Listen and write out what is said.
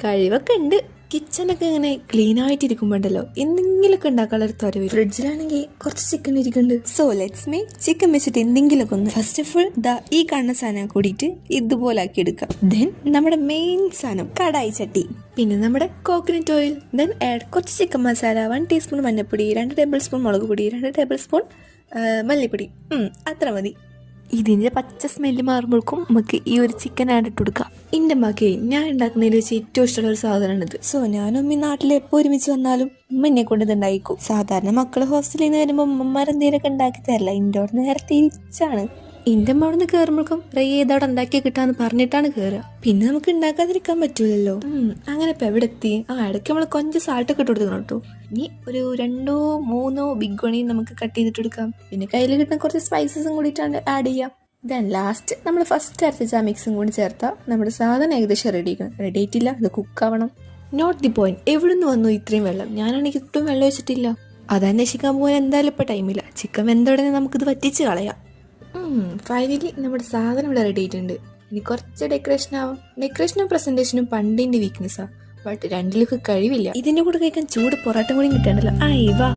കഴിവൊക്കെ ഉണ്ട്. കിച്ചണൊക്കെ ഇങ്ങനെ ക്ലീൻ ആയിട്ടിരിക്കുമ്പോണ്ടല്ലോ എന്തെങ്കിലുമൊക്കെ ഉണ്ടാക്കാനുള്ള ഒരു ത്വര വരും. ഫ്രിഡ്ജിലാണെങ്കിൽ കുറച്ച് ചിക്കൻ ഇരിക്കുന്നുണ്ട്. സോ ലെറ്റ്സ് മേക്ക് ചിക്കൻ വെച്ചിട്ട് എന്തെങ്കിലുമൊക്കെ ഒന്ന്. ഫസ്റ്റ് ഓഫ് ഓൾ ഈ കാണുന്ന സാധനം കൂടിയിട്ട് ഇതുപോലെ ആക്കി എടുക്കാം. ദെൻ നമ്മുടെ മെയിൻ സാധനം കടായി ചട്ടി, പിന്നെ നമ്മുടെ കോക്കനട്ട് ഓയിൽ, ദെൻ ആഡ് കുറച്ച് ചിക്കൻ മസാല, 1 ടീസ്പൂൺ മഞ്ഞൾപ്പൊടി, 2 ടേബിൾ സ്പൂൺ മുളക് പൊടി, 2 ടേബിൾ സ്പൂൺ മല്ലിപ്പൊടി. അത്ര മതി. ഇതിൻ്റെ പച്ച സ്മെല്ല് മാറുമ്പോഴേക്കും നമുക്ക് ഈ ഒരു ചിക്കൻ ആഡ് ഇട്ട് കൊടുക്കാം. എൻ്റെ അമ്മക്ക് ഞാൻ ഉണ്ടാക്കുന്നതിൽ വെച്ച് ഏറ്റവും ഇഷ്ടമുള്ള ഒരു സാധനമാണിത്. സോ ഞാനും ഈ നാട്ടിൽ എപ്പോൾ ഒരുമിച്ച് വന്നാലും ഉമ്മ എന്നെ കൊണ്ട് ഇത് ഉണ്ടായിക്കും. സാധാരണ മക്കൾ ഹോസ്റ്റലിൽ നിന്ന് വരുമ്പോൾ ഉമ്മമാരെന്തെങ്കിലുമൊക്കെ ഉണ്ടാക്കി തരില്ല. എൻ്റെ അവിടെ നേരെ തിരിച്ചാണ്. എൻ്റെ അമ്മ അവിടെ നിന്ന് കയറുമ്പോഴേക്കും ഏതവിടെ ഉണ്ടാക്കി കിട്ടാന്ന് പറഞ്ഞിട്ടാണ് കയറുക. പിന്നെ നമുക്ക് ഉണ്ടാക്കാതിരിക്കാൻ പറ്റൂലല്ലോ. അങ്ങനെ ഇപ്പം എവിടെ എത്തി? ഇടയ്ക്ക് നമ്മൾ കുറച്ച് സാൾട്ടൊക്കെ ഇട്ട് കൊടുക്കണം കേട്ടോ. ഇനി ഒരു 2-3 ബിഗ് ഓണിയൻ നമുക്ക് കട്ട് ചെയ്തിട്ട് എടുക്കാം. പിന്നെ കയ്യിൽ കിട്ടുന്ന കുറച്ച് സ്പൈസസും കൂടിയിട്ടാണ് ആഡ് ചെയ്യാം. ദെൻ ലാസ്റ്റ് നമ്മൾ ഫസ്റ്റ് അരച്ച ആ മിക്സും കൂടി ചേർത്താൽ നമ്മുടെ സാധനം ഏകദേശം റെഡി ആയിട്ടില്ല. അത് കുക്കാവണം. Not the point. എവിടെ നിന്ന് വന്നു ഇത്രയും വെള്ളം? ഞാനാണെങ്കിൽ ഒട്ടും വെള്ളം വെച്ചിട്ടില്ല. അത് അന്വേഷിക്കാൻ പോകാൻ എന്തായാലും ഇപ്പം ടൈമില്ല. ചിക്കൻ വെന്തോടനെ നമുക്കിത് വറ്റിച്ച് കളയാം. ഫൈനലി നമ്മുടെ സാധനം ഇവിടെ റെഡി ആയിട്ടുണ്ട്. ഇനി കുറച്ച് ഡെക്കറേഷനും പ്രസന്റേഷനും പണ്ടിൻ്റെ വീക്ക്നെസ്സാണ്. ബട്ട് രണ്ടിലൊക്കെ കഴിവില്ല. ഇതിൻ്റെ കൂടെ കഴിക്കാൻ ചൂട് പൊറോട്ട കൂടി കിട്ടണ്ടല്ലോ. വാ.